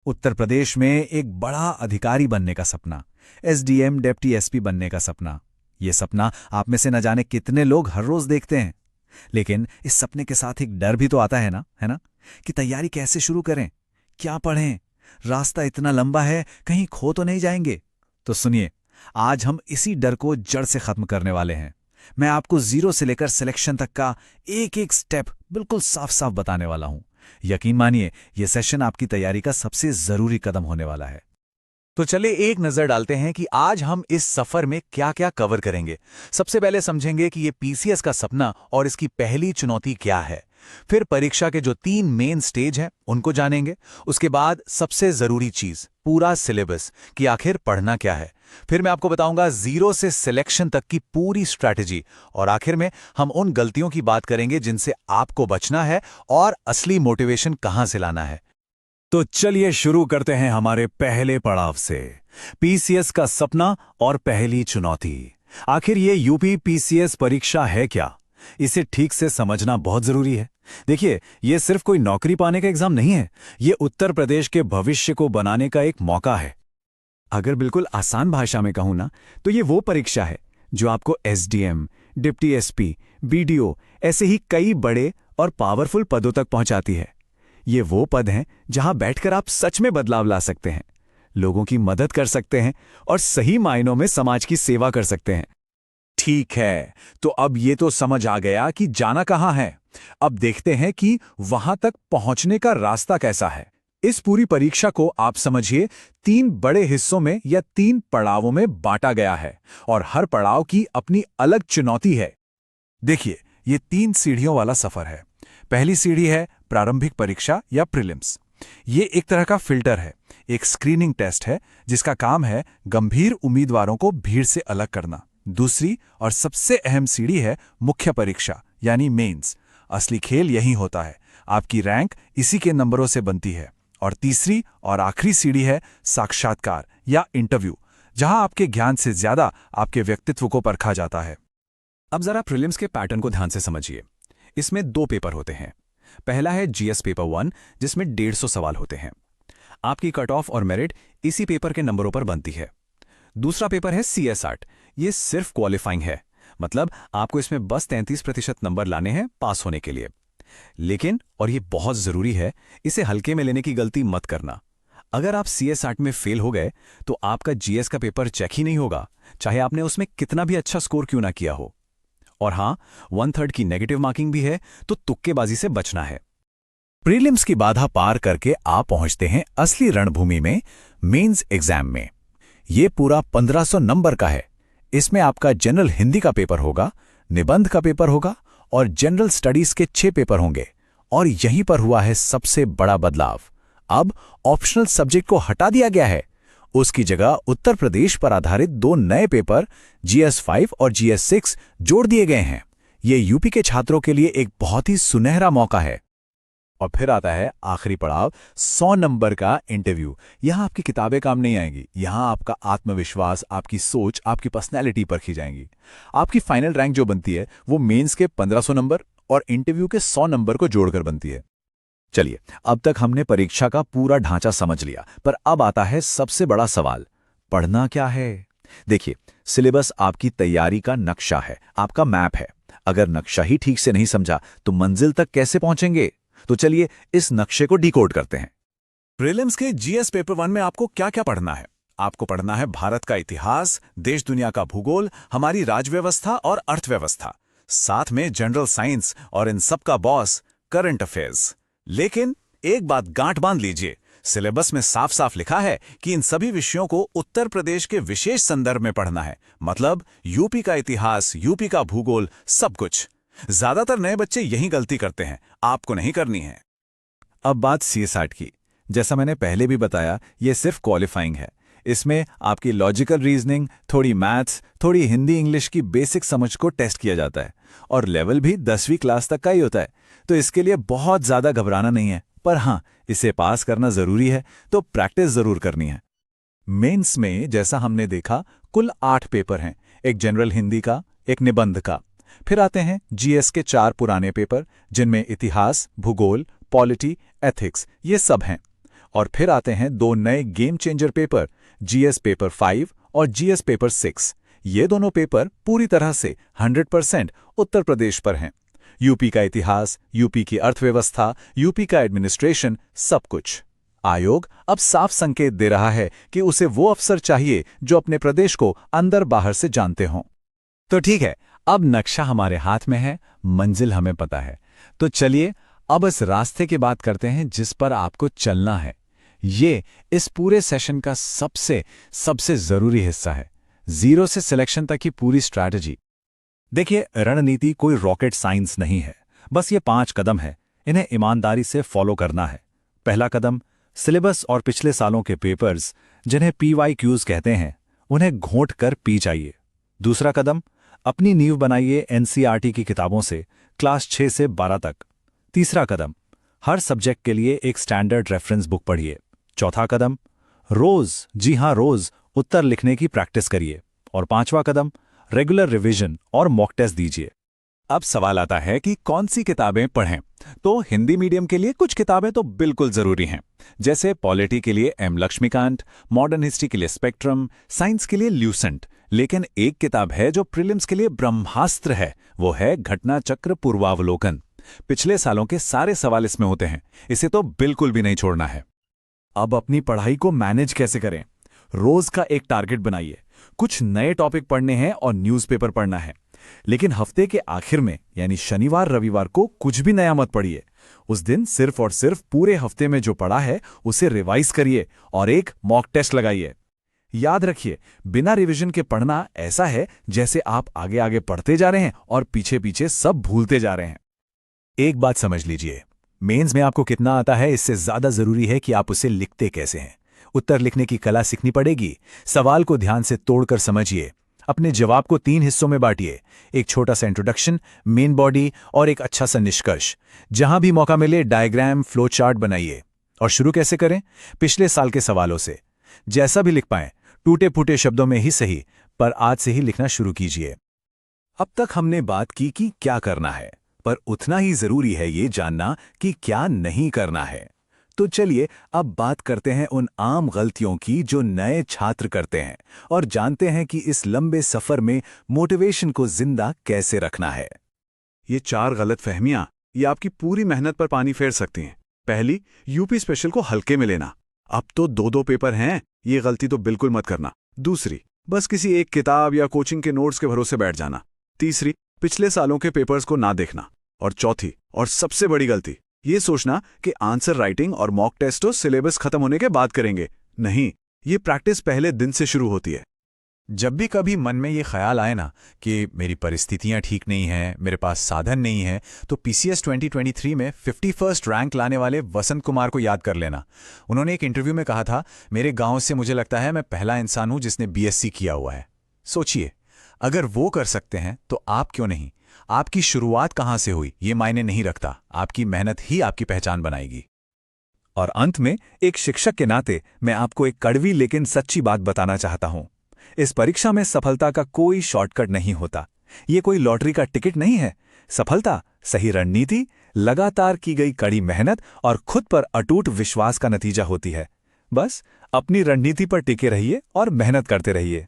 उत्तर प्रदेश में एक बड़ा अधिकारी बनने का सपना, एसडीएम डिप्टी एसपी बनने का सपना। ये सपना आप में से न जाने कितने लोग हर रोज देखते हैं। लेकिन इस सपने के साथ एक डर भी तो आता है ना कि तैयारी कैसे शुरू करें, क्या पढ़ें, रास्ता इतना लंबा है, कहीं खो तो नहीं जाएंगे। तो सुनिए, आज हम इसी डर को जड़ से खत्म करने वाले हैं। मैं आपको जीरो से लेकर सिलेक्शन तक का एक एक स्टेप बिल्कुल साफ साफ बताने वाला हूं। यकीन मानिए, यह सेशन आपकी तैयारी का सबसे जरूरी कदम होने वाला है। तो चलिए एक नजर डालते हैं कि आज हम इस सफर में क्या क्या कवर करेंगे। सबसे पहले समझेंगे कि ये पीसीएस का सपना और इसकी पहली चुनौती क्या है। फिर परीक्षा के जो 3 मेन स्टेज हैं उनको जानेंगे। उसके बाद सबसे जरूरी चीज, पूरा सिलेबस, कि आखिर पढ़ना क्या है। फिर मैं आपको बताऊंगा जीरो से सिलेक्शन तक की पूरी स्ट्रैटेजी। और आखिर में हम उन गलतियों की बात करेंगे जिनसे आपको बचना है और असली मोटिवेशन कहां से लाना है। तो चलिए शुरू करते हैं हमारे पहले पड़ाव से, पीसीएस का सपना और पहली चुनौती। आखिर ये यूपी पीसीएस परीक्षा है क्या, इसे ठीक से समझना बहुत जरूरी है। देखिए, ये सिर्फ कोई नौकरी पाने का एग्जाम नहीं है, ये उत्तर प्रदेश के भविष्य को बनाने का एक मौका है। अगर बिल्कुल आसान भाषा में कहूं ना, तो ये वो परीक्षा है जो आपको एसडीएम, डिप्टी एसपी, बीडीओ ऐसे ही कई बड़े और पावरफुल पदों तक पहुंचाती है। ये वो पद हैं जहां बैठकर आप सच में बदलाव ला सकते हैं, लोगों की मदद कर सकते हैं और सही मायनों में समाज की सेवा कर सकते हैं। ठीक है, तो अब ये तो समझ आ गया कि जाना कहां है। अब देखते हैं कि वहां तक पहुंचने का रास्ता कैसा है। इस पूरी परीक्षा को आप समझिए 3 बड़े हिस्सों में या 3 पड़ावों में बांटा गया है और हर पड़ाव की अपनी अलग चुनौती है। देखिए, ये 3 सीढ़ियों वाला सफर है। पहली सीढ़ी है प्रारंभिक परीक्षा या प्रीलिम्स। ये एक तरह का फिल्टर है, एक स्क्रीनिंग टेस्ट है जिसका काम है गंभीर उम्मीदवारों को भीड़ से अलग करना। दूसरी और सबसे अहम सीढ़ी है मुख्य परीक्षा यानी मेंस। असली खेल यही होता है, आपकी रैंक इसी के नंबरों से बनती है। और तीसरी और आखिरी सीढ़ी है साक्षात्कार या इंटरव्यू, जहां आपके ज्ञान से ज्यादा आपके व्यक्तित्व को परखा जाता है। अब जरा प्रीलिम्स के पैटर्न को ध्यान से समझिए। इसमें 2 पेपर होते हैं। पहला है जीएस पेपर 1, जिसमें 150 सवाल होते हैं। आपकी कट ऑफ और मेरिट इसी पेपर के नंबरों पर बनती है। दूसरा पेपर है सीएस 8। ये सिर्फ क्वालिफाइंग है, मतलब आपको इसमें बस 33% नंबर लाने हैं पास होने के लिए। लेकिन, और ये बहुत जरूरी है, इसे हल्के में लेने की गलती मत करना। अगर आप सीएस 8 में फेल हो गए तो आपका जीएस का पेपर चेक ही नहीं होगा, चाहे आपने उसमें कितना भी अच्छा स्कोर क्यों ना किया हो। और हां, 1/3 की नेगेटिव मार्किंग भी है, तो तुक्केबाजी से बचना है। प्रीलिम्स की बाधा पार करके आप पहुंचते हैं असली रणभूमि में, मेंस एग्जाम में। यह पूरा 1500 नंबर का है। इसमें आपका जनरल हिंदी का पेपर होगा, निबंध का पेपर होगा और जनरल स्टडीज के 6 पेपर होंगे। और यहीं पर हुआ है सबसे बड़ा बदलाव। अब ऑप्शनल सब्जेक्ट को हटा दिया गया है। उसकी जगह उत्तर प्रदेश पर आधारित 2 नए पेपर जीएस 5 और जीएस 6 जोड़ दिए गए हैं। ये यूपी के छात्रों के लिए एक बहुत ही सुनहरा मौका है। और फिर आता है आखिरी पड़ाव, 100 नंबर का इंटरव्यू। यहां आपकी किताबें काम नहीं आएंगी, यहां आपका आत्मविश्वास, आपकी सोच, आपकी पर्सनैलिटी परखी जाएंगी। आपकी फाइनल रैंक जो बनती है वो मेंस के 1500 नंबर और इंटरव्यू के 100 नंबर को जोड़कर बनती है। चलिए, अब तक हमने परीक्षा का पूरा ढांचा समझ लिया, पर अब आता है सबसे बड़ा सवाल, पढ़ना क्या है। देखिए, सिलेबस आपकी तैयारी का नक्शा है, आपका मैप है। अगर नक्शा ही ठीक से नहीं समझा तो मंजिल तक कैसे पहुंचेंगे। तो चलिए इस नक्शे को डिकोड करते हैं। प्रीलिम्स के जीएस पेपर 1 में आपको क्या क्या पढ़ना है। आपको पढ़ना है भारत का इतिहास, देश दुनिया का भूगोल, हमारी राजव्यवस्था और अर्थव्यवस्था, साथ में जनरल साइंस और इन सब का बॉस, करंट अफेयर्स। लेकिन एक बात गांठ बांध लीजिए, सिलेबस में साफ साफ लिखा है कि इन सभी विषयों को उत्तर प्रदेश के विशेष संदर्भ में पढ़ना है। मतलब यूपी का इतिहास, यूपी का भूगोल, सब कुछ। ज्यादातर नए बच्चे यही गलती करते हैं, आपको नहीं करनी है। अब बात सीएस 8 की। जैसा मैंने पहले भी बताया, यह सिर्फ क्वालिफाइंग है। इसमें आपकी लॉजिकल रीजनिंग, थोड़ी मैथ्स, थोड़ी हिंदी इंग्लिश की बेसिक समझ को टेस्ट किया जाता है और लेवल भी 10वीं क्लास तक का ही होता है। तो इसके लिए बहुत ज्यादा घबराना नहीं है, पर हां, इसे पास करना जरूरी है, तो प्रैक्टिस जरूर करनी है। मेंस में जैसा हमने देखा, कुल 8 पेपर हैं, एक जनरल हिंदी का, एक निबंध का। फिर आते हैं जीएस के 4 पुराने पेपर, जिनमें इतिहास, भूगोल, पॉलिटी, एथिक्स ये सब हैं। और फिर आते हैं दो नए game changer paper, GS paper 5 और जीएस पेपर 6। ये दोनों पेपर पूरी तरह से 100% उत्तर प्रदेश पर हैं। यूपी का इतिहास, यूपी की अर्थव्यवस्था, यूपी का एडमिनिस्ट्रेशन, सब कुछ। आयोग अब साफ संकेत दे रहा है कि उसे वो अफसर चाहिए जो अपने प्रदेश को अंदर बाहर से जानते हों। तो ठीक है, अब नक्शा हमारे हाथ में है, मंजिल हमें पता है। तो चलिए अब इस रास्ते की बात करते हैं जिस पर आपको चलना है। ये इस पूरे सेशन का सबसे जरूरी हिस्सा है, जीरो से सिलेक्शन तक की पूरी स्ट्रैटेजी। देखिए, रणनीति कोई रॉकेट साइंस नहीं है, बस ये 5 कदम है, इन्हें ईमानदारी से फॉलो करना है। पहला कदम, सिलेबस और पिछले सालों के पेपर्स, जिन्हें PYQs कहते हैं, उन्हें घोंट कर पी जाइए। दूसरा कदम, अपनी नींव बनाइए NCERT की किताबों से, क्लास 6 से 12 तक। तीसरा कदम, हर सब्जेक्ट के लिए एक स्टैंडर्ड रेफरेंस बुक पढ़िए। चौथा कदम, रोज, जी हां रोज, उत्तर लिखने की प्रैक्टिस करिए। और 5वां कदम, रेगुलर रिवीजन और मॉक टेस्ट दीजिए। अब सवाल आता है कि कौन सी किताबें पढ़ें। तो हिंदी मीडियम के लिए कुछ किताबें तो बिल्कुल जरूरी हैं, जैसे पॉलिटी के लिए M लक्ष्मीकांत, मॉडर्न हिस्ट्री के लिए स्पेक्ट्रम, साइंस के लिए ल्यूसेंट। लेकिन एक किताब है जो प्रीलिम्स के लिए ब्रह्मास्त्र है, वो है घटना चक्र पूर्वावलोकन। पिछले सालों के सारे सवाल इसमें होते हैं, इसे तो बिल्कुल भी नहीं छोड़ना है। अब अपनी पढ़ाई को मैनेज कैसे करें? रोज का एक टारगेट बनाइए। कुछ नए टॉपिक पढ़ने हैं और न्यूज़पेपर पढ़ना है, लेकिन हफ्ते के आखिर में यानी शनिवार रविवार को कुछ भी नया मत पढ़िए। उस दिन सिर्फ और सिर्फ पूरे हफ्ते में जो पढ़ा है उसे रिवाइज करिए और एक मॉक टेस्ट लगाइए। याद रखिए, बिना रिवीजन के पढ़ना ऐसा है जैसे आप आगे आगे पढ़ते जा रहे हैं और पीछे पीछे सब भूलते जा रहे हैं। एक बात समझ लीजिए, मेंस में आपको कितना आता है इससे ज्यादा जरूरी है कि आप उसे लिखते कैसे हैं। उत्तर लिखने की कला सीखनी पड़ेगी। सवाल को ध्यान से तोड़कर समझिए। अपने जवाब को 3 हिस्सों में बांटिए, एक छोटा सा इंट्रोडक्शन, मेन बॉडी और एक अच्छा सा निष्कर्ष। जहां भी मौका मिले डायग्राम, फ्लो चार्ट बनाइए। और शुरू कैसे करें? पिछले साल के सवालों से। जैसा भी लिख पाएं, टूटे फूटे शब्दों में ही सही, पर आज से ही लिखना शुरू कीजिए। अब तक हमने बात की कि क्या करना है, पर उतना ही जरूरी है ये जानना कि क्या नहीं करना है। तो चलिए अब बात करते हैं उन आम गलतियों की जो नए छात्र करते हैं और जानते हैं कि इस लंबे सफर में मोटिवेशन को जिंदा कैसे रखना है। ये 4 गलतफहमियां ये आपकी पूरी मेहनत पर पानी फेर सकती हैं। पहली, यूपी स्पेशल को हल्के में लेना। अब तो 2-2 पेपर हैं, ये गलती तो बिल्कुल मत करना। दूसरी, बस किसी एक किताब या कोचिंग के नोट्स के भरोसे बैठ जाना। तीसरी, पिछले सालों के पेपर्स को ना देखना। और चौथी और सबसे बड़ी गलती, ये सोचना कि आंसर राइटिंग और मॉक टेस्ट तो सिलेबस खत्म होने के बाद करेंगे। नहीं, ये प्रैक्टिस पहले दिन से शुरू होती है। जब भी कभी मन में ये ख्याल आए ना कि मेरी परिस्थितियां ठीक नहीं हैं, मेरे पास साधन नहीं है, तो PCS 2023 में 51st रैंक लाने वाले वसंत कुमार को याद कर लेना। उन्होंने एक इंटरव्यू में कहा था, मेरे गांव से मुझे लगता है मैं पहला इंसान हूं जिसने BSc किया हुआ है। सोचिए, अगर वो कर सकते हैं तो आप क्यों नहीं? आपकी शुरुआत कहां से हुई ये मायने नहीं रखता, आपकी मेहनत ही आपकी पहचान बनाएगी। और अंत में एक शिक्षक के नाते मैं आपको एक कड़वी लेकिन सच्ची बात बताना चाहता हूं। इस परीक्षा में सफलता का कोई शॉर्टकट नहीं होता। ये कोई लॉटरी का टिकट नहीं है। सफलता सही रणनीति, लगातार की गई कड़ी मेहनत और खुद पर अटूट विश्वास का नतीजा होती है। बस अपनी रणनीति पर टिके रहिए और मेहनत करते रहिए।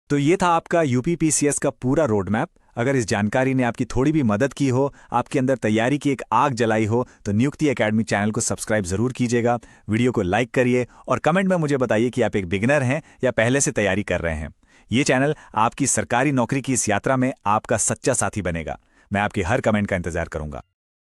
तो ये था आपका यूपी PCS का पूरा रोड मैप। अगर इस जानकारी ने आपकी थोड़ी भी मदद की हो, आपके अंदर तैयारी की एक आग जलाई हो, तो नियुक्ति एकेडमी चैनल को सब्सक्राइब जरूर कीजिएगा। वीडियो को लाइक करिए और कमेंट में मुझे बताइए कि आप एक बिगिनर हैं या पहले से तैयारी कर रहे हैं। ये चैनल आपकी सरकारी नौकरी की इस यात्रा में आपका सच्चा साथी बनेगा। मैं आपकी हर कमेंट का इंतजार करूंगा।